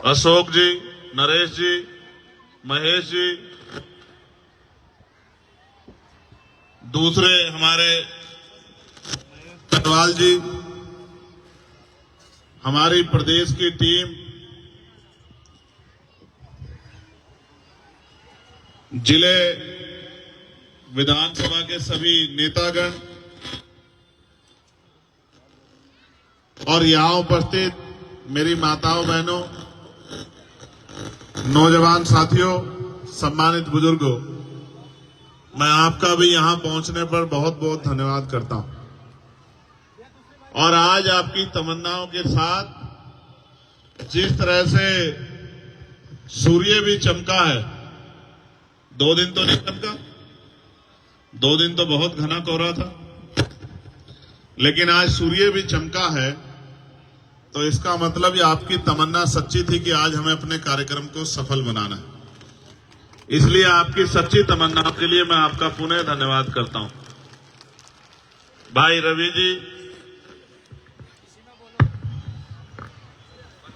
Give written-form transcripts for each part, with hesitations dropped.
अशोक जी, नरेश जी, महेश जी, दूसरे हमारे कटवाल जी, हमारी प्रदेश की टीम, जिले विधानसभा के सभी नेतागण और यहां उपस्थित मेरी माताओं बहनों, नौजवान साथियों, सम्मानित बुजुर्गों, मैं आपका भी यहां पहुंचने पर बहुत बहुत धन्यवाद करता हूं। और आज आपकी तमन्नाओं के साथ जिस तरह से सूर्य भी चमका है, 2 दिन तो नहीं चमका, 2 दिन तो बहुत घना कोहरा था, लेकिन आज सूर्य भी चमका है, तो इसका मतलब ये आपकी तमन्ना सच्ची थी कि आज हमें अपने कार्यक्रम को सफल बनाना है। इसलिए आपकी सच्ची तमन्ना के लिए मैं आपका पुनः धन्यवाद करता हूं। भाई रवि जी,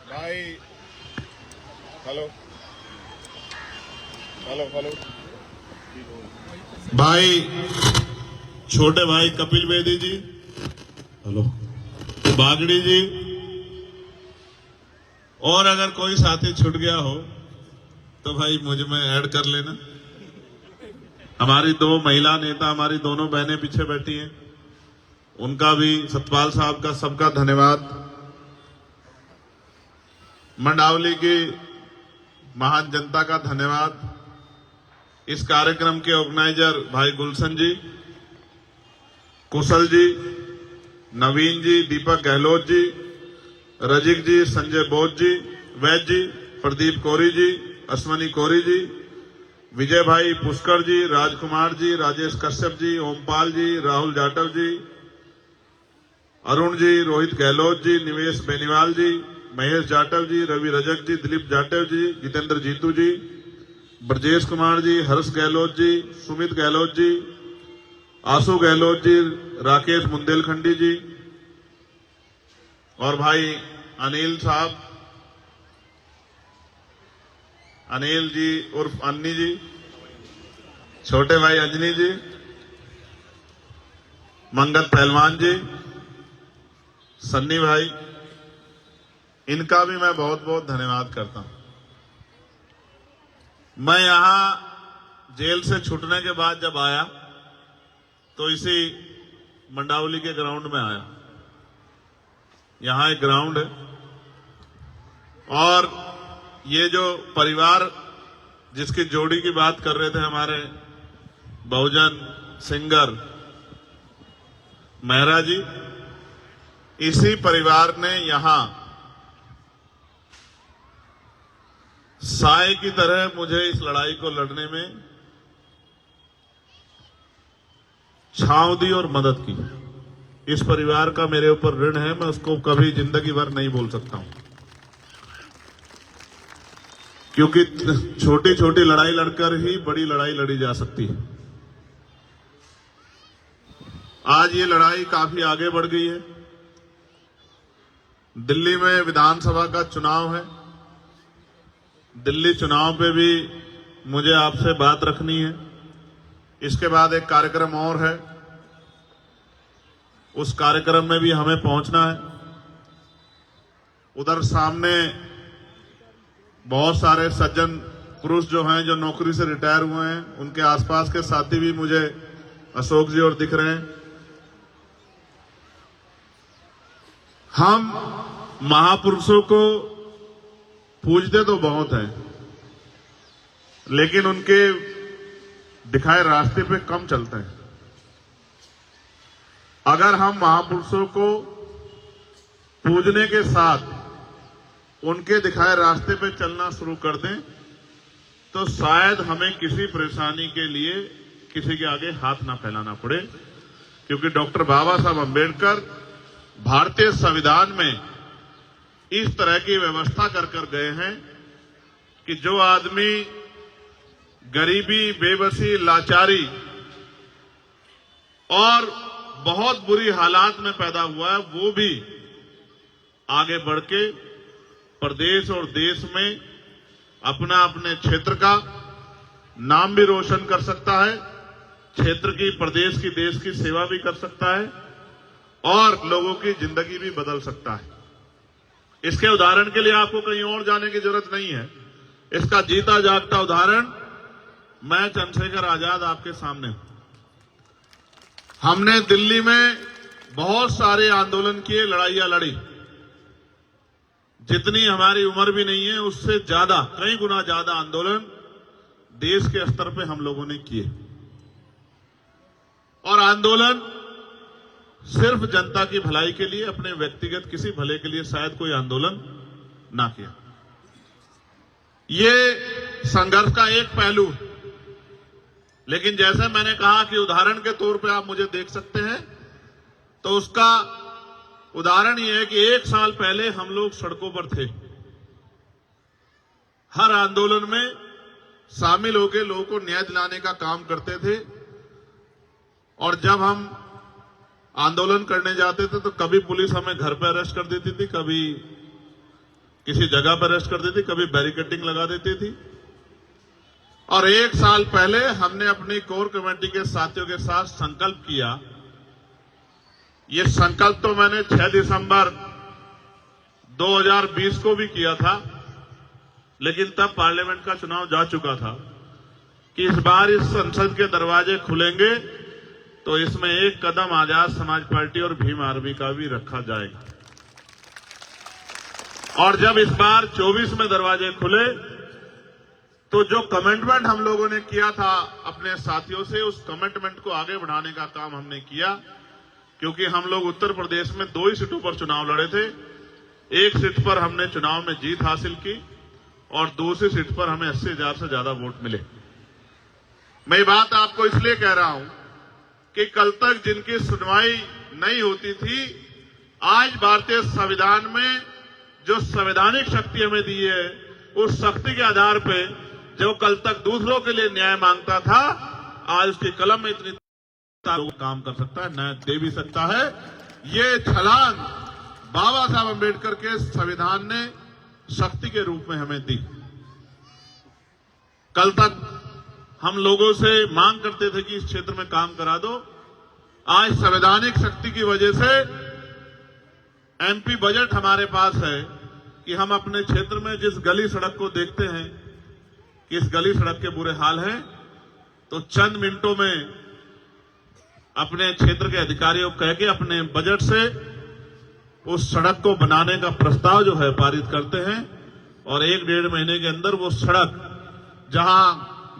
भाई हेलो हेलो हेलो, भाई छोटे भाई कपिल बेदी जी, हेलो, बागड़ी जी, और अगर कोई साथी छूट गया हो तो भाई मुझ में ऐड कर लेना। हमारी 2 महिला नेता, हमारी दोनों बहनें पीछे बैठी हैं, उनका भी, सतपाल साहब का, सबका धन्यवाद। मंडावली की महान जनता का धन्यवाद। इस कार्यक्रम के ऑर्गेनाइजर भाई गुलशन जी, कुशल जी, नवीन जी, दीपक गहलोत जी, रजिक जी, संजय बोध जी, वैद्य जी, प्रदीप कोरी जी, अश्वनी कोरी जी, विजय भाई पुष्कर जी, राजकुमार जी, राजेश कश्यप जी, ओमपाल जी, राहुल जाटव जी, अरुण जी, रोहित गहलोत जी, निवेश बेनीवाल जी, महेश जाटव जी, रवि रजक जी, दिलीप जाटव जी, जितेंद्र जीतू जी, ब्रजेश कुमार जी, हर्ष गहलोत जी, सुमित गहलोत जी, आशु गहलोत जी, राकेश बुंदेलखंडी जी, और भाई अनिल साहब, अनिल जी उर्फ अन्नी जी, छोटे भाई अंजनी जी, मंगल पहलवान जी, सन्नी भाई, इनका भी मैं बहुत बहुत धन्यवाद करता हूं। मैं यहां जेल से छूटने के बाद जब आया तो इसी मंडावली के ग्राउंड में आया। यहां एक ग्राउंड है, और ये जो परिवार जिसकी जोड़ी की बात कर रहे थे, हमारे बहुजन सिंगर मेहरा जी, इसी परिवार ने यहां साय की तरह मुझे इस लड़ाई को लड़ने में छांव दी और मदद की। इस परिवार का मेरे ऊपर ऋण है, मैं उसको कभी जिंदगी भर नहीं भूल सकता हूं, क्योंकि छोटी छोटी लड़ाई लड़कर ही बड़ी लड़ाई लड़ी जा सकती है। आज ये लड़ाई काफी आगे बढ़ गई है। दिल्ली में विधानसभा का चुनाव है। दिल्ली चुनाव पे भी मुझे आपसे बात रखनी है। इसके बाद एक कार्यक्रम और है, उस कार्यक्रम में भी हमें पहुंचना है। उधर सामने बहुत सारे सज्जन पुरुष जो हैं, जो नौकरी से रिटायर हुए हैं, उनके आसपास के साथी भी मुझे अशोक जी और दिख रहे हैं। हम महापुरुषों को पूजते तो बहुत हैं, लेकिन उनके दिखाए रास्ते पे कम चलते हैं। अगर हम महापुरुषों को पूजने के साथ उनके दिखाए रास्ते पे चलना शुरू कर दें, तो शायद हमें किसी परेशानी के लिए किसी के आगे हाथ ना फैलाना पड़े, क्योंकि डॉक्टर बाबा साहब अम्बेडकर भारतीय संविधान में इस तरह की व्यवस्था कर गए हैं कि जो आदमी गरीबी, बेबसी, लाचारी और बहुत बुरी हालात में पैदा हुआ है, वो भी आगे बढ़ के प्रदेश और देश में अपना अपने क्षेत्र का नाम भी रोशन कर सकता है, क्षेत्र की, प्रदेश की, देश की सेवा भी कर सकता है और लोगों की जिंदगी भी बदल सकता है। इसके उदाहरण के लिए आपको कहीं और जाने की जरूरत नहीं है। इसका जीता जागता उदाहरण मैं चंद्रशेखर आजाद आपके सामने हूं। हमने दिल्ली में बहुत सारे आंदोलन किए, लड़ाइयां लड़ी। जितनी हमारी उम्र भी नहीं है उससे ज्यादा, कई गुना ज्यादा आंदोलन देश के स्तर पे हम लोगों ने किए। और आंदोलन सिर्फ जनता की भलाई के लिए, अपने व्यक्तिगत किसी भले के लिए शायद कोई आंदोलन ना किया। ये संघर्ष का एक पहलू है। लेकिन जैसे मैंने कहा कि उदाहरण के तौर पे आप मुझे देख सकते हैं, तो उसका उदाहरण ये है कि 1 साल पहले हम लोग सड़कों पर थे। हर आंदोलन में शामिल होकर लोगों को न्याय दिलाने का काम करते थे। और जब हम आंदोलन करने जाते थे तो कभी पुलिस हमें घर पर अरेस्ट कर देती थी, कभी किसी जगह पर अरेस्ट कर देती, कभी बैरिकेडिंग लगा देती थी। और 1 साल पहले हमने अपनी कोर कमेटी के साथियों के साथ संकल्प किया। ये संकल्प तो मैंने 6 दिसंबर 2020 को भी किया था, लेकिन तब पार्लियामेंट का चुनाव जा चुका था कि इस बार इस संसद के दरवाजे खुलेंगे तो इसमें एक कदम आजाद समाज पार्टी और भीम आर्मी का भी रखा जाएगा। और जब इस बार 24 में दरवाजे खुले तो जो कमिटमेंट हम लोगों ने किया था अपने साथियों से, उस कमिटमेंट को आगे बढ़ाने का काम हमने किया। क्योंकि हम लोग उत्तर प्रदेश में 2 ही सीटों पर चुनाव लड़े थे। एक सीट पर हमने चुनाव में जीत हासिल की और दूसरी सीट पर हमें 80,000 से ज्यादा वोट मिले। मैं ये बात आपको इसलिए कह रहा हूं कि कल तक जिनकी सुनवाई नहीं होती थी, आज भारतीय संविधान में जो संवैधानिक शक्ति हमें दी है, उस शक्ति के आधार पे जो कल तक दूसरों के लिए न्याय मांगता था, आज उसकी कलम में इतनी काम कर सकता है, न्याय दे भी सकता है। ये छलांग बाबा साहब अम्बेडकर के संविधान ने शक्ति के रूप में हमें दी। कल तक हम लोगों से मांग करते थे कि इस क्षेत्र में काम करा दो। आज संवैधानिक शक्ति की वजह से एमपी बजट हमारे पास है कि हम अपने क्षेत्र में जिस गली सड़क को देखते हैं कि इस गली सड़क के बुरे हाल हैं, तो चंद मिनटों में अपने क्षेत्र के अधिकारियों को कह के अपने बजट से उस सड़क को बनाने का प्रस्ताव जो है पारित करते हैं। और 1-1.5 महीने के अंदर वो सड़क, जहां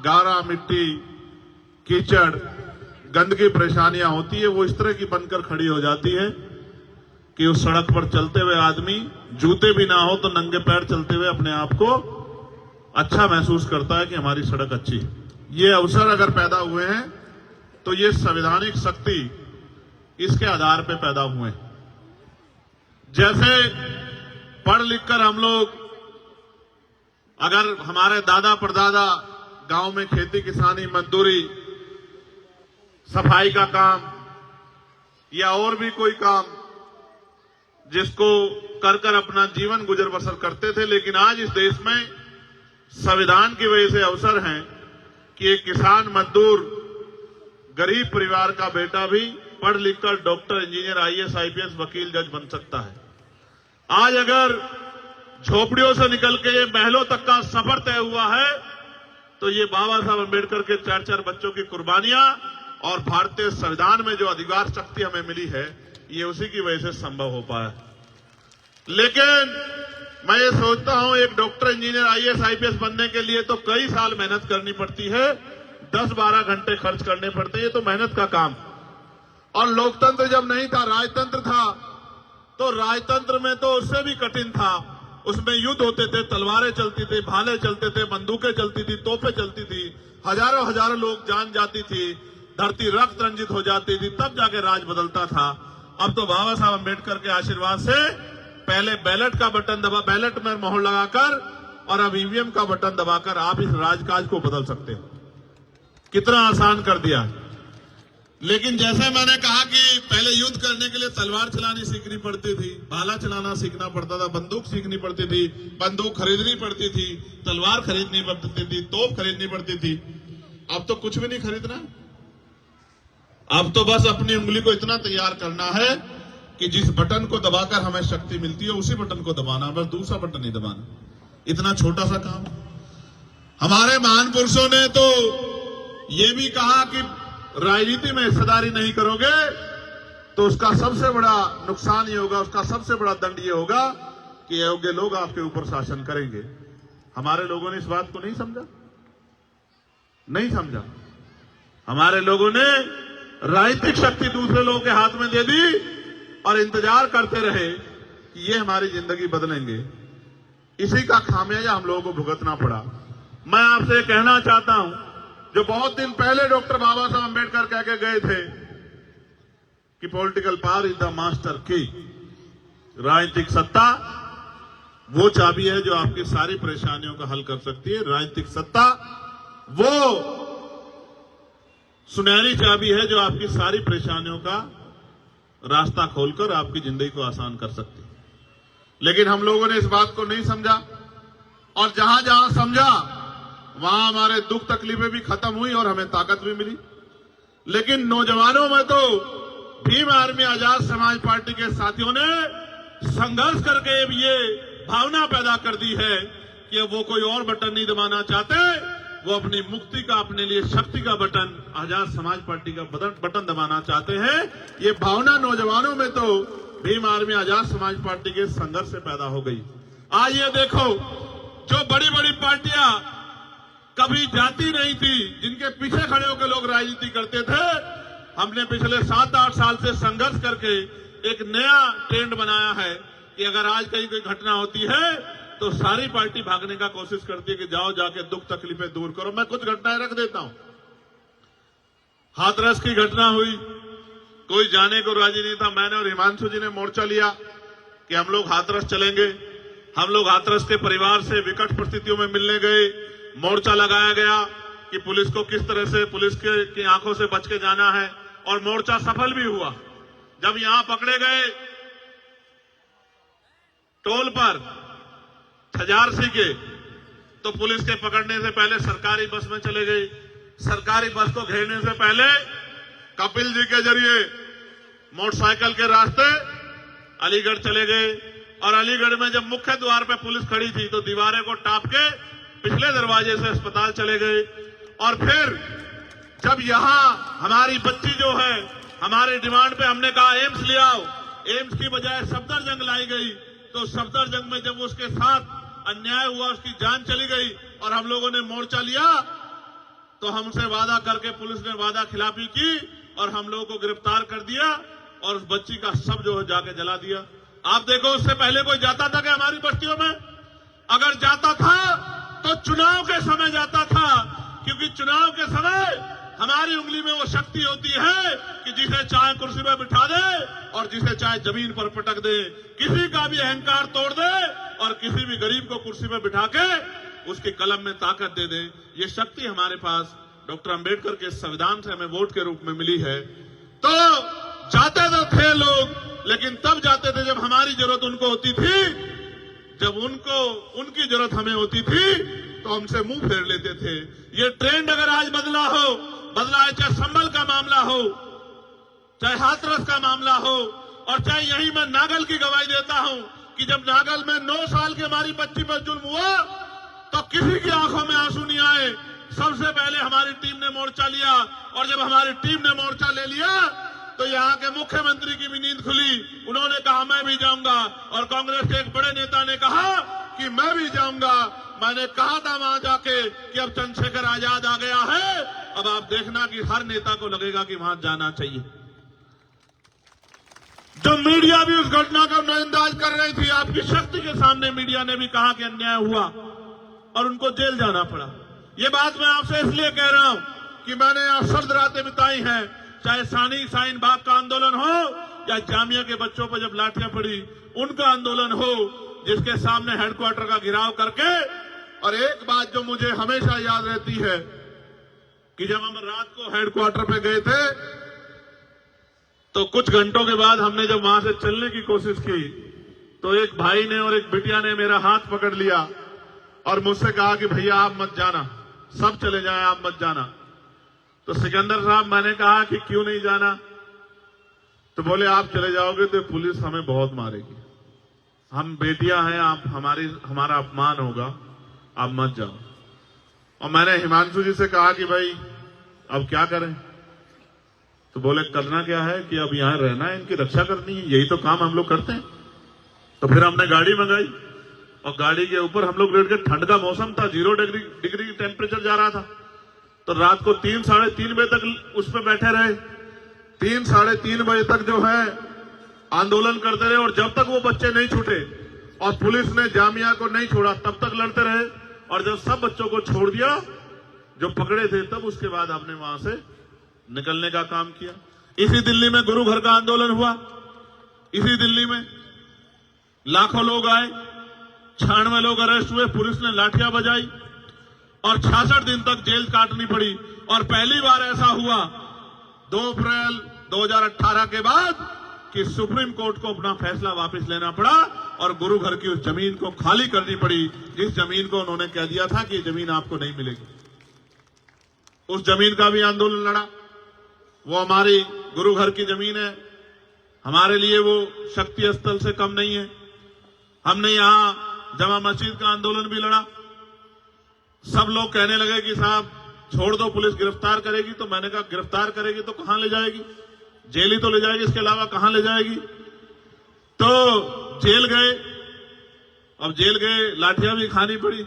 गारा, मिट्टी, कीचड़, गंदगी परेशानियां होती है, वो इस तरह की बनकर खड़ी हो जाती है कि उस सड़क पर चलते हुए आदमी, जूते भी ना हो तो नंगे पैर चलते हुए अपने आप को अच्छा महसूस करता है कि हमारी सड़क अच्छी है। ये अवसर अगर पैदा हुए हैं तो ये संवैधानिक शक्ति इसके आधार पे पैदा हुए। जैसे पढ़ लिखकर हम लोग, अगर हमारे दादा परदादा गांव में खेती किसानी, मजदूरी, सफाई का काम या और भी कोई काम जिसको कर कर अपना जीवन गुजर बसर करते थे, लेकिन आज इस देश में संविधान की वजह से अवसर है कि एक किसान, मजदूर, गरीब परिवार का बेटा भी पढ़ लिखकर डॉक्टर, इंजीनियर, आईएएस, आईपीएस, वकील, जज बन सकता है। आज अगर झोपड़ियों से निकल के ये महलों तक का सफर तय हुआ है तो ये बाबा साहब अम्बेडकर के 4-4 बच्चों की कुर्बानियां और भारतीय संविधान में जो अधिकार शक्ति हमें मिली है, ये उसी की वजह से संभव हो पाया। लेकिन मैं ये सोचता हूं, एक डॉक्टर, इंजीनियर, आईएएस, आईपीएस बनने के लिए तो कई साल मेहनत करनी पड़ती है, 10-12 घंटे खर्च करने पड़ते हैं। ये तो मेहनत का काम। और लोकतंत्र जब नहीं था, राजतंत्र था, तो राजतंत्र में तो उससे भी कठिन था। उसमें युद्ध होते थे, तलवारें चलती थी, भाले चलते थे, बंदूकें चलती थी, तोपें चलती थी, हजारों हजारों लोग जान जाती थी, धरती रक्त रंजित हो जाती थी, तब जाके राज बदलता था। अब तो बाबा साहब अम्बेडकर के आशीर्वाद से पहले बैलेट का बटन दबा, बैलेट में मोहर लगाकर, और अब ईवीएम का बटन दबाकर आप इस राजकाज को बदल सकते हो। कितना आसान कर दिया। लेकिन जैसे मैंने कहा कि पहले युद्ध करने के लिए तलवार चलानी सीखनी पड़ती थी, भाला चलाना सीखना पड़ता था, बंदूक सीखनी पड़ती थी, बंदूक खरीदनी पड़ती थी, तलवार खरीदनी पड़ती थी, तोप खरीदनी पड़ती थी। अब तो कुछ भी नहीं खरीदना। अब तो बस अपनी उंगली को इतना तैयार करना है कि जिस बटन को दबाकर हमें शक्ति मिलती है उसी बटन को दबाना, बस दूसरा बटन नहीं दबाना। इतना छोटा सा काम। हमारे महान पुरुषों ने तो ये भी कहा कि राजनीति में हिस्सेदारी नहीं करोगे तो उसका सबसे बड़ा नुकसान ये होगा, उसका सबसे बड़ा दंड ये होगा कि अयोग्य लोग आपके ऊपर शासन करेंगे। हमारे लोगों ने इस बात को नहीं समझा। हमारे लोगों ने राजनीतिक शक्ति दूसरे लोगों के हाथ में दे दी और इंतजार करते रहे कि ये हमारी जिंदगी बदलेंगे। इसी का खामियाजा हम लोगों को भुगतना पड़ा। मैं आपसे कहना चाहता हूं, जो बहुत दिन पहले डॉक्टर बाबा साहब अम्बेडकर कह के गए थे कि political power is the master की, राजनीतिक सत्ता वो चाबी है जो आपकी सारी परेशानियों का हल कर सकती है। राजनीतिक सत्ता वो सुनहरी चाबी है जो आपकी सारी परेशानियों का रास्ता खोलकर आपकी जिंदगी को आसान कर सकती है। लेकिन हम लोगों ने इस बात को नहीं समझा और जहां जहां समझा वहां हमारे दुख तकलीफें भी खत्म हुई और हमें ताकत भी मिली। लेकिन नौजवानों में तो भीम आर्मी आजाद समाज पार्टी के साथियों ने संघर्ष करके ये भावना पैदा कर दी है कि वो कोई और बटन नहीं दबाना चाहते, वो अपनी मुक्ति का, अपने लिए शक्ति का बटन, आजाद समाज पार्टी का बटन दबाना चाहते हैं। ये भावना नौजवानों में तो भीम आर्मी आजाद समाज पार्टी के संघर्ष से पैदा हो गई। आज ये देखो, जो बड़ी बड़ी पार्टियां कभी जाती नहीं थी, जिनके पीछे खड़े होकर लोग राजनीति करते थे, हमने पिछले 7-8 साल से संघर्ष करके एक नया ट्रेंड बनाया है कि अगर आज कहीं कोई घटना होती है तो सारी पार्टी भागने का कोशिश करती है कि जाओ जाके दुख तकलीफें दूर करो। मैं कुछ घटनाएं रख देता हूं। हाथरस की घटना हुई, कोई जाने को राजी नहीं था। मैंने और हिमांशु जी ने मोर्चा लिया कि हम लोग हाथरस चलेंगे। हम लोग हाथरस के परिवार से विकट परिस्थितियों में मिलने गए। मोर्चा लगाया गया कि पुलिस को किस तरह से, पुलिस की आंखों से बच के जाना है, और मोर्चा सफल भी हुआ। जब यहां पकड़े गए टोल पर छजारसी के, तो पुलिस के पकड़ने से पहले सरकारी बस में चले गए। सरकारी बस को घेरने से पहले कपिल जी के जरिए मोटरसाइकिल के रास्ते अलीगढ़ चले गए, और अलीगढ़ में जब मुख्य द्वार पे पुलिस खड़ी थी तो दीवारें को टाप के पिछले दरवाजे से अस्पताल चले गए। और फिर जब यहां हमारी बच्ची जो है, हमारे डिमांड पे हमने कहा एम्स ले आओ, एम्स की बजाय सफदरजंग लाई गई, तो सफदरजंग में जब उसके साथ अन्याय हुआ, उसकी जान चली गई और हम लोगों ने मोर्चा लिया, तो हमसे वादा करके पुलिस ने वादा खिलाफी की और हम लोगों को गिरफ्तार कर दिया और उस बच्ची का शव जो है जाके जला दिया। आप देखो, उससे पहले कोई जाता था कि हमारी बस्तियों में? अगर जाता था तो चुनाव के समय जाता था, क्योंकि चुनाव के समय हमारी उंगली में वो शक्ति होती है कि जिसे चाहे कुर्सी पर बिठा दे और जिसे चाहे जमीन पर पटक दे, किसी का भी अहंकार तोड़ दे और किसी भी गरीब को कुर्सी पर बिठा के उसके कलम में ताकत दे दे। ये शक्ति हमारे पास डॉक्टर अंबेडकर के संविधान से हमें वोट के रूप में मिली है। तो जाते तो थे लोग, लेकिन तब जाते थे जब हमारी जरूरत उनको होती थी, जब उनकी जरूरत हमें होती थी तो हमसे मुंह फेर लेते थे। ये ट्रेंड अगर आज बदला है, चाहे संभल का मामला हो, चाहे हाथरस का मामला हो, और चाहे यही मैं नागल की गवाही देता हूं कि जब नागल में 9 साल की हमारी बच्ची पर जुल्म हुआ तो किसी की आंखों में आंसू नहीं आए। सबसे पहले हमारी टीम ने मोर्चा लिया, और जब हमारी टीम ने मोर्चा ले लिया तो यहाँ के मुख्यमंत्री की भी नींद खुली। उन्होंने कहा मैं भी जाऊंगा, और कांग्रेस के एक बड़े नेता ने कहा कि मैं भी जाऊंगा। मैंने कहा था वहां जाके कि अब चंद्रशेखर आजाद आ गया है, अब आप देखना कि हर नेता को लगेगा कि वहां जाना चाहिए। जो मीडिया भी उस घटना का नजरअंदाज कर रही थी, आपकी शक्ति के सामने मीडिया ने भी कहा कि अन्याय हुआ और उनको जेल जाना पड़ा। ये बात मैं आपसे इसलिए कह रहा हूं कि मैंने यहां सर्द रातें बिताई हैं, चाहे शाहीन बाग का आंदोलन हो या जामिया के बच्चों पर जब लाठियां पड़ी उनका आंदोलन हो, जिसके सामने हेडक्वार्टर का घेराव करके। और एक बात जो मुझे हमेशा याद रहती है कि जब हम रात को हेडक्वार्टर पे गए थे तो कुछ घंटों के बाद हमने जब वहां से चलने की कोशिश की तो एक भाई ने और एक बिटिया ने मेरा हाथ पकड़ लिया और मुझसे कहा कि भैया आप मत जाना, सब चले जाएं, आप मत जाना। तो सिकंदर साहब, मैंने कहा कि क्यों नहीं जाना? तो बोले आप चले जाओगे तो पुलिस हमें बहुत मारेगी, हम बेटियां हैं, आप हमारा अपमान होगा, आप मत जाओ। और मैंने हिमांशु जी से कहा कि भाई अब क्या करें? तो बोले करना क्या है कि अब यहां रहना है, इनकी रक्षा करनी है, यही तो काम हम लोग करते हैं। तो फिर हमने गाड़ी मंगाई और गाड़ी के ऊपर हम लोग लेट गए। ठंड का मौसम था, 0 डिग्री टेम्परेचर जा रहा था। तो रात को 3 साढ़े 3 बजे तक उस पर बैठे रहे। 3 साढ़े 3 बजे तक जो है आंदोलन करते रहे और जब तक वो बच्चे नहीं छूटे और पुलिस ने जामिया को नहीं छोड़ा तब तक लड़ते रहे। और जब सब बच्चों को छोड़ दिया जो पकड़े थे, तब उसके बाद आपने वहां से निकलने का काम किया। इसी दिल्ली में गुरु घर का आंदोलन हुआ। इसी दिल्ली में लाखों लोग आए, 96 लोग अरेस्ट हुए, पुलिस ने लाठियां बजाई और 66 दिन तक जेल काटनी पड़ी। और पहली बार ऐसा हुआ 2 अप्रैल 2018 के बाद कि सुप्रीम कोर्ट को अपना फैसला वापस लेना पड़ा और गुरु घर की उस जमीन को खाली करनी पड़ी जिस जमीन को उन्होंने कह दिया था कि जमीन आपको नहीं मिलेगी। उस जमीन का भी आंदोलन लड़ा। वो हमारी गुरु घर की जमीन है, हमारे लिए वो शक्ति स्थल से कम नहीं है। हमने यहां जमा मस्जिद का आंदोलन भी लड़ा। सब लोग कहने लगे कि साहब छोड़ दो, पुलिस गिरफ्तार करेगी। तो मैंने कहा गिरफ्तार करेगी तो कहां ले जाएगी? जेल ही तो ले जाएगी, इसके अलावा कहां ले जाएगी? तो जेल गए। अब जेल गए, लाठियां भी खानी पड़ी।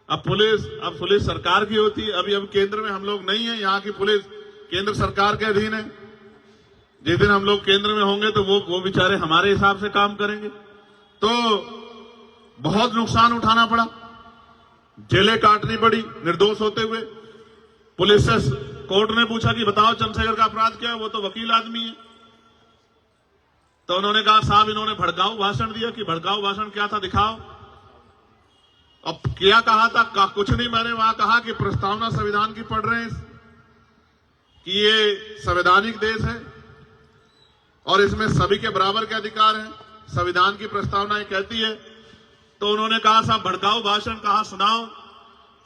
अब पुलिस सरकार की होती है। अभी केंद्र में हम लोग नहीं है, यहाँ की पुलिस केंद्र सरकार के अधीन है। जिस दिन हम लोग केंद्र में होंगे तो वो बेचारे हमारे हिसाब से काम करेंगे। तो बहुत नुकसान उठाना पड़ा, जेलें काटनी पड़ी निर्दोष होते हुए। पुलिस से कोर्ट ने पूछा कि बताओ चंद्रशेखर का अपराध क्या है? वो तो वकील आदमी है। तो उन्होंने कहा साहब इन्होंने भड़काऊ भाषण दिया। कि भड़काऊ भाषण क्या था, दिखाओ। अब क्या कहा था? कुछ नहीं, मैंने वहां कहा कि प्रस्तावना संविधान की पढ़ रहे हैं कि ये संवैधानिक देश है और इसमें सभी के बराबर के अधिकार हैं, संविधान की प्रस्तावना ये कहती है। तो उन्होंने कहा साहब भड़काऊ भाषण कहा, सुनाओ।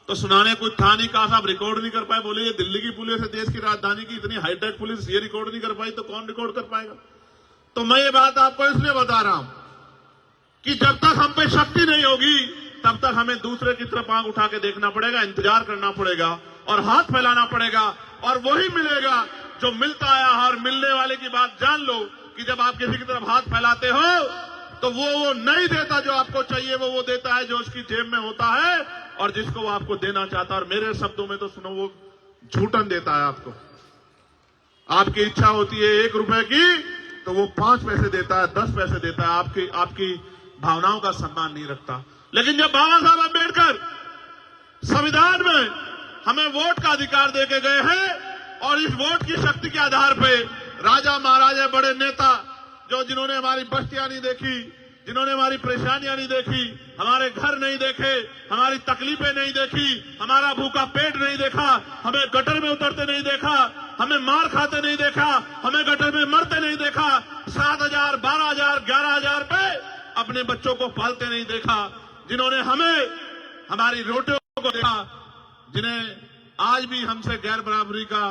तो सुनाने कुछ था नहीं। कहा साहब रिकॉर्ड नहीं कर पाए। बोले ये दिल्ली की पुलिस है, देश की राजधानी की इतनी हाईटेक पुलिस, ये रिकॉर्ड नहीं कर पाई तो कौन रिकॉर्ड कर पाएगा? तो मैं ये बात आपको इसलिए बता रहा हूं कि जब तक हम पे शक्ति नहीं होगी तब तक हमें दूसरे की तरफ आंख उठा के देखना पड़ेगा, इंतजार करना पड़ेगा और हाथ फैलाना पड़ेगा। और वही मिलेगा जो मिलता आया है। और मिलने वाले की बात जान लो कि जब आप किसी की तरफ हाथ फैलाते हो तो वो नहीं देता जो आपको चाहिए, वो देता है जो उसकी जेब में होता है और जिसको वो आपको देना चाहता है। और मेरे शब्दों में तो सुनो, वो झूठन देता है आपको। आपकी इच्छा होती है 1 रुपए की तो वो 5 पैसे देता है, 10 पैसे देता है। आपकी भावनाओं का सम्मान नहीं रखता। लेकिन जब बाबा साहब अम्बेडकर संविधान में हमें वोट का अधिकार देके गए हैं और इस वोट की शक्ति के आधार पे राजा महाराजा बड़े नेता जिन्होंने हमारी बस्तियां नहीं देखी, जिन्होंने हमारी परेशानियां नहीं देखी, हमारे घर नहीं देखे, हमारी तकलीफें नहीं देखी, हमारा भूखा पेट नहीं देखा, हमें गटर में उतरते नहीं देखा, हमें मार खाते नहीं देखा, हमें गटर में मरते नहीं देखा, 7,000, 12,000, 11,000 पे अपने बच्चों को पालते नहीं देखा, जिन्होंने हमें हमारी रोटियों को देखा, जिन्हें आज भी हमसे गैर बराबरी का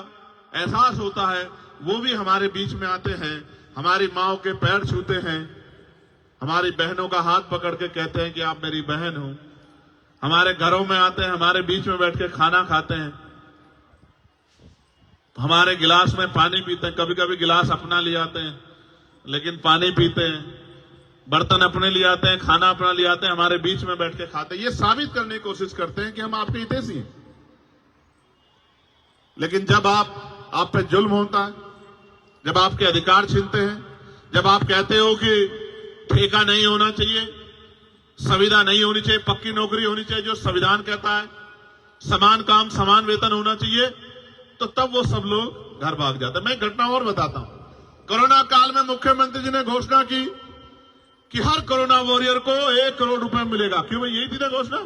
एहसास होता है, वो भी हमारे बीच में आते हैं, हमारी माओ के पैर छूते हैं, हमारी बहनों का हाथ पकड़ के कहते हैं कि आप मेरी बहन हो, हमारे घरों में आते हैं, हमारे बीच में बैठ के खाना खाते हैं, हमारे गिलास में पानी पीते हैं। कभी कभी गिलास अपना ले आते हैं लेकिन पानी पीते हैं, बर्तन अपने लिए आते हैं, खाना अपना ले आते हैं, हमारे बीच में बैठ के खाते हैं। ये साबित करने की कोशिश करते हैं कि हम आपके हितैषी हैं। लेकिन जब आप पे जुल्म होता है, जब आपके अधिकार छीनते हैं, जब आप कहते हो कि ठेका नहीं होना चाहिए, संविदा नहीं होनी चाहिए, पक्की नौकरी होनी चाहिए जो संविधान कहता है, समान काम समान वेतन होना चाहिए, तो तब वो सब लोग घर भाग जाते हैं। मैं घटना और बताता हूं। कोरोना काल में मुख्यमंत्री जी ने घोषणा की कि हर कोरोना वॉरियर को 1 करोड़ रुपए मिलेगा। क्यों भाई, यही थी ना घोषणा।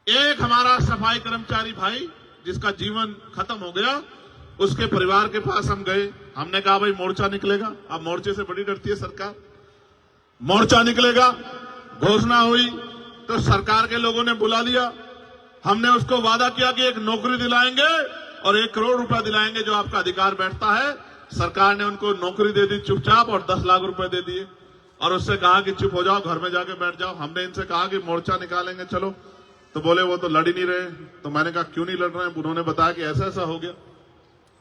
एक हमारा सफाई कर्मचारी भाई जिसका जीवन खत्म हो गया, उसके परिवार के पास हम गए, हमने कहा भाई मोर्चा निकलेगा। अब मोर्चे से बड़ी डरती है सरकार, मोर्चा निकलेगा, घोषणा हुई तो सरकार के लोगों ने बुला लिया। हमने उसको वादा किया कि एक नौकरी दिलाएंगे और 1 करोड़ रुपया दिलाएंगे जो आपका अधिकार बैठता है। सरकार ने उनको नौकरी दे दी चुपचाप और 10 लाख रुपए दे दिए और उससे कहा कि चुप हो जाओ, घर में जाके बैठ जाओ। हमने इनसे कहा कि मोर्चा निकालेंगे चलो, तो बोले वो तो लड़ ही नहीं रहे। तो मैंने कहा क्यों नहीं लड़ रहे हैं? उन्होंने बताया कि ऐसा ऐसा हो गया।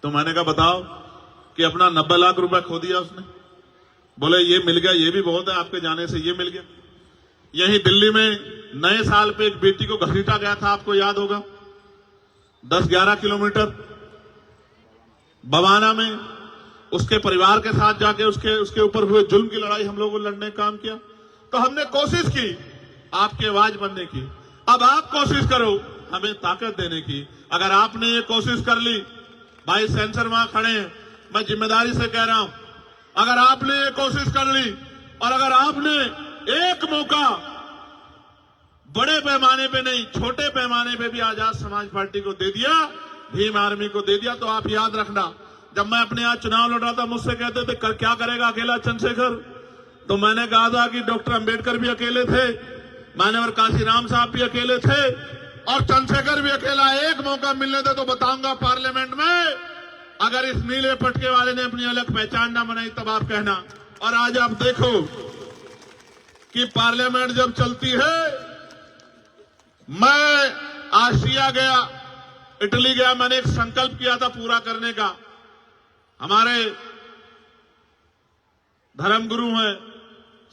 तो मैंने कहा बताओ कि अपना 90 लाख रुपया खो दिया उसने। बोले ये मिल गया, ये भी बहुत है, आपके जाने से ये मिल गया। यही दिल्ली में नए साल पे एक बेटी को घसीटा गया था, आपको याद होगा, 10-11 किलोमीटर बवाना में उसके परिवार के साथ जाके उसके ऊपर हुए जुल्म की लड़ाई हम लोगों ने लड़ने का काम किया। तो हमने कोशिश की आपकी आवाज बनने की। अब आप कोशिश करो हमें ताकत देने की। अगर आपने ये कोशिश कर ली, भाई सेंसर वहां खड़े हैं, मैं जिम्मेदारी से कह रहा हूं, अगर आपने ये कोशिश कर ली और अगर आपने एक मौका बड़े पैमाने पे नहीं छोटे पैमाने पे भी आजाद समाज पार्टी को दे दिया, भीम आर्मी को दे दिया, तो आप याद रखना, जब मैं अपने यहाँ चुनाव लड़ रहा था मुझसे कहते थे क्या करेगा अकेला चंद्रशेखर, तो मैंने कहा था कि डॉक्टर अंबेडकर भी अकेले थे, मान्यवर काशीराम साहब भी अकेले थे और चंद्रशेखर भी अकेला। एक मौका मिलने दे तो बताऊंगा पार्लियामेंट में, अगर इस नीले पटके वाले ने अपनी अलग पहचान ना बनाई तब आप कहना। और आज आप देखो कि पार्लियामेंट जब चलती है, मैं आसिया गया, इटली गया, मैंने एक संकल्प किया था पूरा करने का। हमारे धर्मगुरु हैं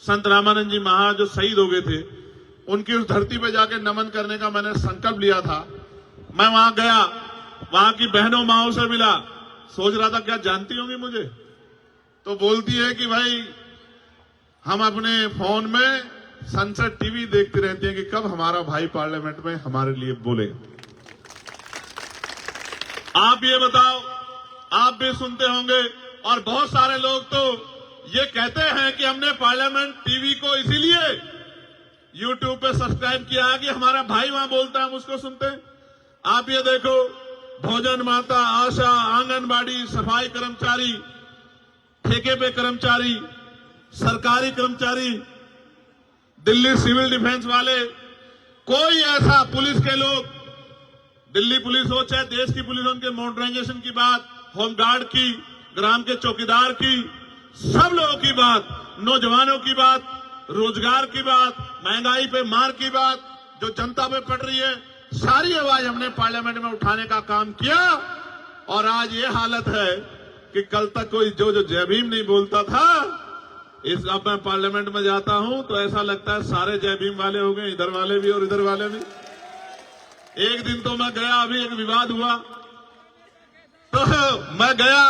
संत रामानंद जी महाराज जो शहीद हो गए थे, उनकी उस धरती पे जाके नमन करने का मैंने संकल्प लिया था। मैं वहां गया, वहां की बहनों माओं से मिला, सोच रहा था क्या जानती होंगी मुझे, तो बोलती है कि भाई हम अपने फोन में सनसेट टीवी देखती रहती हैं कि कब हमारा भाई पार्लियामेंट में हमारे लिए बोलेगा। आप ये बताओ, आप भी सुनते होंगे और बहुत सारे लोग तो ये कहते हैं कि हमने पार्लियामेंट टीवी को इसीलिए यूट्यूब पे सब्सक्राइब किया है कि हमारा भाई वहां बोलता है हम उसको सुनते हैं। आप ये देखो, भोजन माता, आशा, आंगनबाड़ी, सफाई कर्मचारी, ठेके पे कर्मचारी, सरकारी कर्मचारी, दिल्ली सिविल डिफेंस वाले, कोई ऐसा पुलिस के लोग, दिल्ली पुलिस हो चाहे देश की पुलिस हो, उनके मॉडर्नाइजेशन की बात, होमगार्ड की, ग्राम के चौकीदार की, सब लोगों की बात, नौजवानों की बात, रोजगार की बात, महंगाई पे मार की बात जो जनता पे पड़ रही है, सारी आवाज हमने पार्लियामेंट में उठाने का काम किया। और आज ये हालत है कि कल तक कोई जो जय भीम नहीं बोलता था, अब मैं पार्लियामेंट में जाता हूं तो ऐसा लगता है सारे जय भीम वाले हो गए, इधर वाले भी और इधर वाले भी। एक दिन तो मैं गया, अभी एक विवाद हुआ तो मैं गया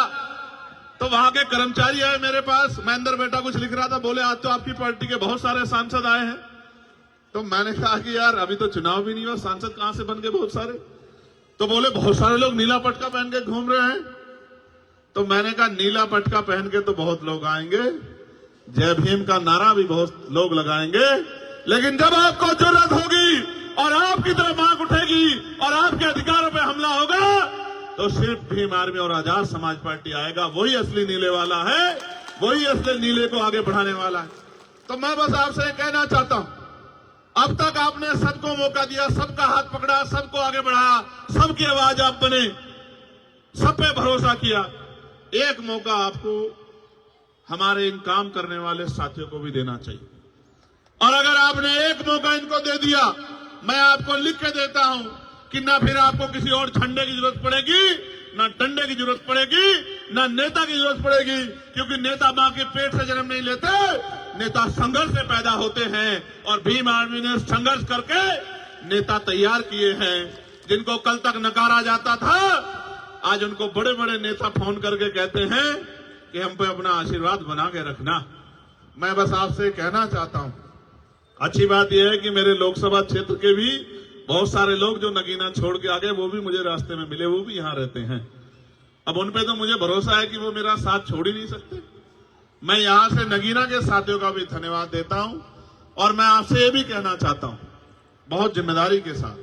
तो वहां के कर्मचारी आए मेरे पास, मैं अंदर बैठा कुछ लिख रहा था, बोले आज तो आपकी पार्टी के बहुत सारे सांसद आए हैं। तो मैंने कहा कि यार अभी तो चुनाव भी नहीं हुआ, सांसद कहां से बन गए बहुत सारे? तो बोले बहुत सारे लोग नीला पटका पहन के घूम रहे हैं। तो मैंने कहा नीला पटका पहन के तो बहुत लोग आएंगे, जय भीम का नारा भी बहुत लोग लगाएंगे, लेकिन जब आपको जरूरत होगी और आपकी तरफ आंख उठेगी और आपके अधिकारों पे हमला होगा तो सिर्फ भीम आर्मी और आजाद समाज पार्टी आएगा। वही असली नीले वाला है, वही असली नीले को आगे बढ़ाने वाला है। तो मैं बस आपसे कहना चाहता हूं, अब तक आपने सबको मौका दिया, सबका हाथ पकड़ा, सबको आगे बढ़ाया, सबकी आवाज आप बने, सब पे भरोसा किया। एक मौका आपको हमारे इन काम करने वाले साथियों को भी देना चाहिए। और अगर आपने एक मौका इनको दे दिया, मैं आपको लिख के देता हूं कि ना फिर आपको किसी और झंडे की जरूरत पड़ेगी, ना डंडे की जरूरत पड़ेगी, ना नेता की जरूरत पड़ेगी, क्योंकि नेता मां के पेट से जन्म नहीं लेते, नेता संघर्ष से पैदा होते हैं। और भीम आर्मी ने संघर्ष करके नेता तैयार किए हैं, जिनको कल तक नकारा जाता था, आज उनको बड़े बड़े नेता फोन करके कहते हैं कि हम पे अपना आशीर्वाद बना के रखना। मैं बस आपसे कहना चाहता हूं, अच्छी बात यह है कि मेरे लोकसभा क्षेत्र के भी बहुत सारे लोग जो नगीना छोड़ के आ गए वो भी मुझे रास्ते में मिले, वो भी यहां रहते हैं। अब उन पे तो मुझे भरोसा है कि वो मेरा साथ छोड़ ही नहीं सकते। मैं यहां से नगीना के साथियों का भी धन्यवाद देता हूं और मैं आपसे ये भी कहना चाहता हूं बहुत जिम्मेदारी के साथ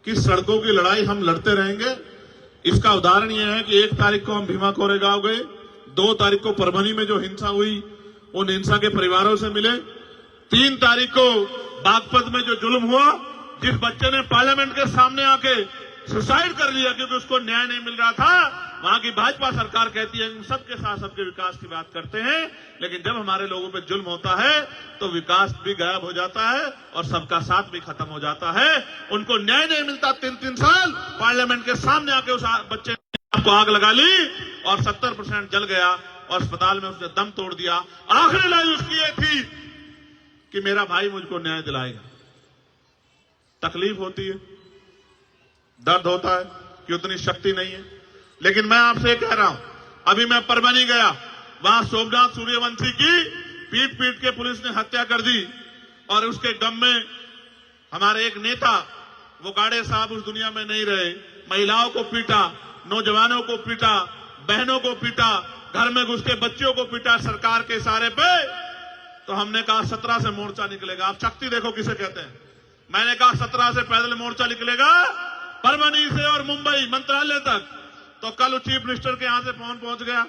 कि सड़कों की लड़ाई हम लड़ते रहेंगे इसका उदाहरण यह है कि 1 तारीख को हम भीमा कोरेगांव गए, 2 तारीख को परभनी में जो हिंसा हुई उन हिंसा के परिवारों से मिले, 3 तारीख को बागपत में जो जुल्म हुआ, जिस बच्चे ने पार्लियामेंट के सामने आके सुसाइड कर लिया क्योंकि उसको न्याय नहीं मिल रहा था, वहां की भाजपा सरकार कहती है हम सबके साथ सबके विकास की बात करते हैं, लेकिन जब हमारे लोगों पे जुल्म होता है तो विकास भी गायब हो जाता है और सबका साथ भी खत्म हो जाता है। उनको न्याय नहीं मिलता। 3-3 साल पार्लियामेंट के सामने आके उस बच्चे ने आपको आग लगा ली और 70% जल गया और अस्पताल में उसने दम तोड़ दिया। आखिरी लाइन उसकी ये थी कि मेरा भाई मुझको न्याय दिलाएगा। तकलीफ होती है, दर्द होता है कि उतनी शक्ति नहीं है, लेकिन मैं आपसे कह रहा हूं, अभी मैं परभनी गया, वहां सोमनाथ सूर्यवंशी की पीट पीट के पुलिस ने हत्या कर दी और उसके गम में हमारे एक नेता, वो गाड़े साहब उस दुनिया में नहीं रहे, महिलाओं को पीटा, नौजवानों को पीटा, बहनों को पीटा, घर में घुस के बच्चों को पीटा सरकार के इशारे पे। तो हमने कहा 17 से मोर्चा निकलेगा। आप शक्ति देखो किसे कहते हैं। मैंने कहा 17 से पैदल मोर्चा निकलेगा परभनी से और मुंबई मंत्रालय तक। तो कल चीफ मिनिस्टर के यहां से फोन पहुंच गया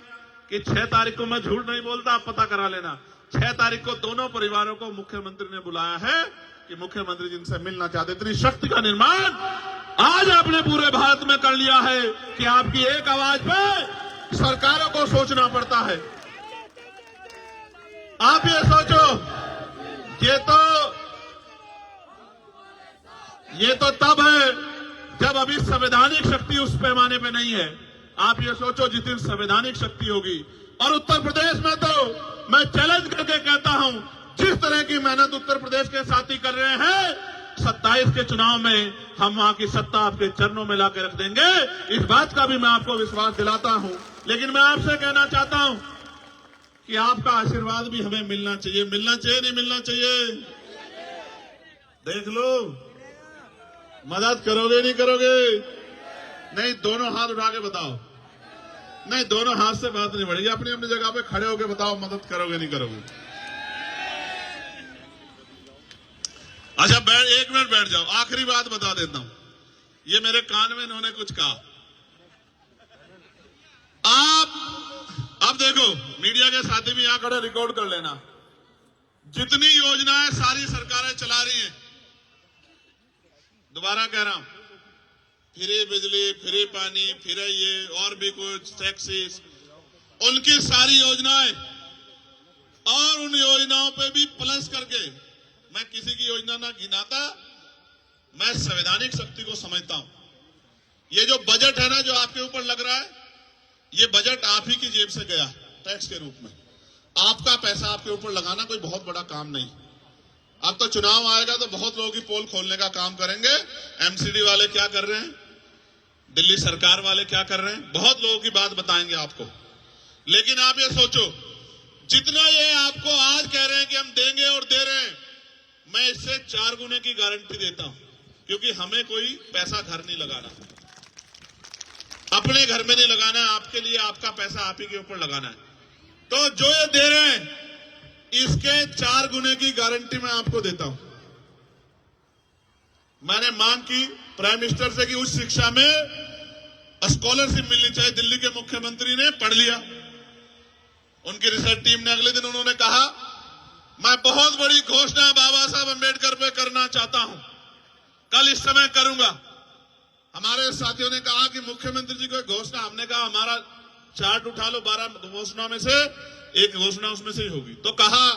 कि 6 तारीख को, मैं झूठ नहीं बोलता, आप पता करा लेना, 6 तारीख को दोनों परिवारों को मुख्यमंत्री ने बुलाया है कि मुख्यमंत्री जिनसे मिलना चाहते। इतनी शक्ति का निर्माण आज आपने पूरे भारत में कर लिया है कि आपकी एक आवाज पे सरकारों को सोचना पड़ता है। आप ये सोचो, ये तो तब है जब अभी संवैधानिक शक्ति उस पैमाने पे नहीं है। आप ये सोचो जिस दिन संवैधानिक शक्ति होगी। और उत्तर प्रदेश में तो मैं चैलेंज करके कहता हूं, जिस तरह की मेहनत उत्तर प्रदेश के साथी कर रहे हैं, 27 के चुनाव में हम वहां की सत्ता आपके चरणों में लाकर रख देंगे। इस बात का भी मैं आपको विश्वास दिलाता हूं। लेकिन मैं आपसे कहना चाहता हूं कि आपका आशीर्वाद भी हमें मिलना चाहिए। मिलना चाहिए, नहीं मिलना चाहिए? देख लो, मदद करोगे नहीं करोगे? नहीं, दोनों हाथ उठा के बताओ। नहीं, दोनों हाथ से बात नहीं बढ़ेगी। अपनी अपनी जगह पे खड़े होके बताओ, मदद करोगे नहीं करोगे? अच्छा, 1 मिनट बैठ जाओ। आखिरी बात बता देता हूं, ये मेरे कान में इन्होंने कुछ कहा। अब देखो, मीडिया के साथी भी यहां खड़े रिकॉर्ड कर लेना। जितनी योजनाएं सारी सरकारें चला रही हैं, दोबारा कह रहा हूं, फ्री बिजली, फ्री पानी, फ्री ये और भी कुछ टैक्सेस, उनकी सारी योजनाएं, और उन योजनाओं पे भी प्लस करके, मैं किसी की योजना ना गिनाता, मैं संवैधानिक शक्ति को समझता हूं। ये जो बजट है ना, जो आपके ऊपर लग रहा है, ये बजट आप ही की जेब से गया टैक्स के रूप में। आपका पैसा आपके ऊपर लगाना कोई बहुत बड़ा काम नहीं। अब तो चुनाव आएगा तो बहुत लोगों की पोल खोलने का काम करेंगे। एमसीडी वाले क्या कर रहे हैं, दिल्ली सरकार वाले क्या कर रहे हैं, बहुत लोगों की बात बताएंगे आपको। लेकिन आप ये सोचो, जितना ये आपको आज कह रहे हैं कि हम देंगे और दे रहे हैं, मैं इससे 4 गुने की गारंटी देता हूं, क्योंकि हमें कोई पैसा घर नहीं लगाना, अपने घर में नहीं लगाना है। आपके लिए आपका पैसा आप ही के ऊपर लगाना है। तो जो ये दे रहे हैं, इसके 4 गुने की गारंटी मैं आपको देता हूं। मैंने मांग की प्राइम मिनिस्टर से कि उस शिक्षा में स्कॉलरशिप मिलनी चाहिए। दिल्ली के मुख्यमंत्री ने पढ़ लिया, उनकी रिसर्च टीम ने अगले दिन उन्होंने कहा, मैं बहुत बड़ी घोषणा बाबा साहब अम्बेडकर पे करना चाहता हूं, कल इस समय करूंगा। हमारे साथियों ने कहा कि मुख्यमंत्री जी को घोषणा, हमने कहा हमारा चार्ट उठा लो, 12 घोषणाओं में से एक घोषणा उसमें से ही होगी। तो कहा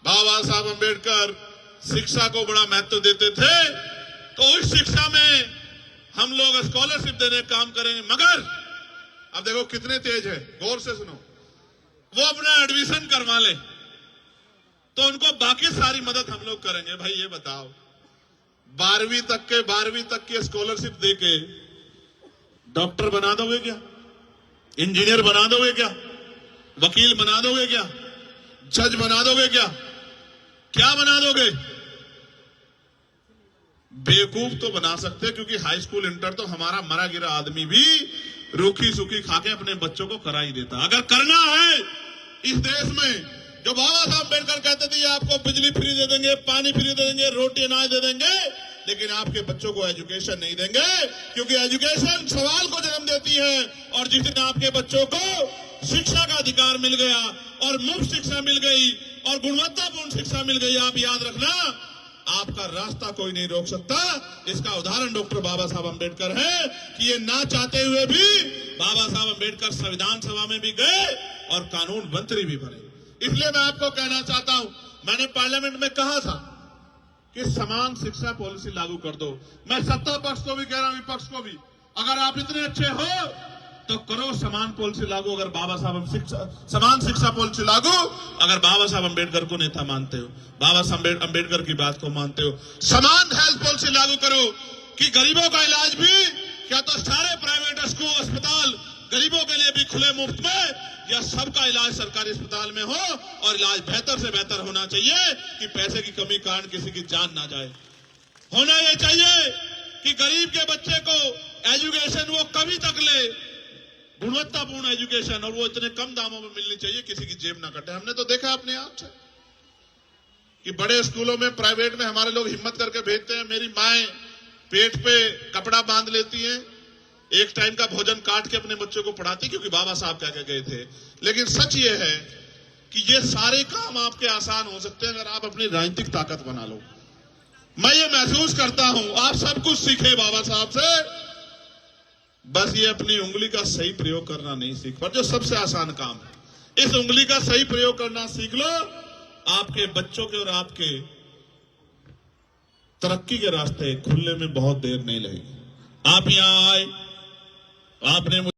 बाबा साहब अम्बेडकर शिक्षा को बड़ा महत्व देते थे, तो उस शिक्षा में हम लोग स्कॉलरशिप देने का काम करेंगे। मगर अब देखो कितने तेज है, गौर से सुनो, वो अपना एडमिशन करवा ले तो उनको बाकी सारी मदद हम लोग करेंगे। भाई ये बताओ, 12वीं तक की स्कॉलरशिप देके डॉक्टर बना दोगे क्या? इंजीनियर बना दोगे क्या? वकील बना दोगे क्या? जज बना दोगे क्या? क्या बना दोगे? बेवकूफ तो बना सकते, क्योंकि हाई स्कूल इंटर तो हमारा मरा गिरा आदमी भी रूखी सूखी खाके अपने बच्चों को करा ही देता। अगर करना है इस देश में, जो बाबा साहब अम्बेडकर कहते थे आपको बिजली फ्री दे देंगे, पानी फ्री दे देंगे, रोटी अनाज दे देंगे, लेकिन आपके बच्चों को एजुकेशन नहीं देंगे, क्योंकि एजुकेशन सवाल को जन्म देती है। और जिस दिन आपके बच्चों को शिक्षा का अधिकार मिल गया और मुफ्त शिक्षा मिल गई और गुणवत्तापूर्ण शिक्षा मिल गई, आप याद रखना, आपका रास्ता कोई नहीं रोक सकता। इसका उदाहरण डॉक्टर बाबा साहब अंबेडकर है कि ये ना चाहते हुए भी बाबा साहब अंबेडकर संविधान सभा में भी गए और कानून मंत्री भी बने। इसलिए मैं आपको कहना चाहता हूं, मैंने पार्लियामेंट में कहा था कि समान शिक्षा पॉलिसी लागू कर दो। मैं सत्ता पक्ष को भी कह रहा हूं, विपक्ष को भी, अगर आप इतने अच्छे हो तो करो समान पॉलिसी लागू। अगर बाबा साहब समान शिक्षा पॉलिसी लागू, अगर बाबा साहब अंबेडकर को नेता मानते हो, बाबा साहब अंबेडकर की बात को मानते हो, समान हेल्थ पॉलिसी लागू करो कि गरीबों का इलाज भी, क्या तो सारे प्राइवेट स्कूल अस्पताल गरीबों के लिए भी खुले मुफ्त में, या सबका इलाज सरकारी अस्पताल में हो और इलाज बेहतर से बेहतर होना चाहिए कि पैसे की कमी कारण किसी की जान ना जाए। होना यह चाहिए कि गरीब के बच्चे को एजुकेशन वो कभी तक ले, गुणवत्तापूर्ण एजुकेशन, और वो इतने कम दामों में मिलनी चाहिए किसी की जेब ना कटे। हमने तो देखा अपने आप से कि बड़े स्कूलों में, प्राइवेट में हमारे लोग हिम्मत करके भेजते हैं। मेरी माएं पेट पे कपड़ा बांध लेती हैं, एक टाइम का भोजन काट के अपने बच्चों को पढ़ाती, क्योंकि बाबा साहब कह के गए थे। लेकिन सच ये है कि ये सारे काम आपके आसान हो सकते हैं अगर आप अपनी राजनीतिक ताकत बना लो। मैं ये महसूस करता हूं, आप सब कुछ सीखे बाबा साहब से, बस ये अपनी उंगली का सही प्रयोग करना नहीं सीख पर, जो सबसे आसान काम है। इस उंगली का सही प्रयोग करना सीख लो, आपके बच्चों के और आपके तरक्की के रास्ते खुलने में बहुत देर नहीं लगेगी। आप यहां आए, आपने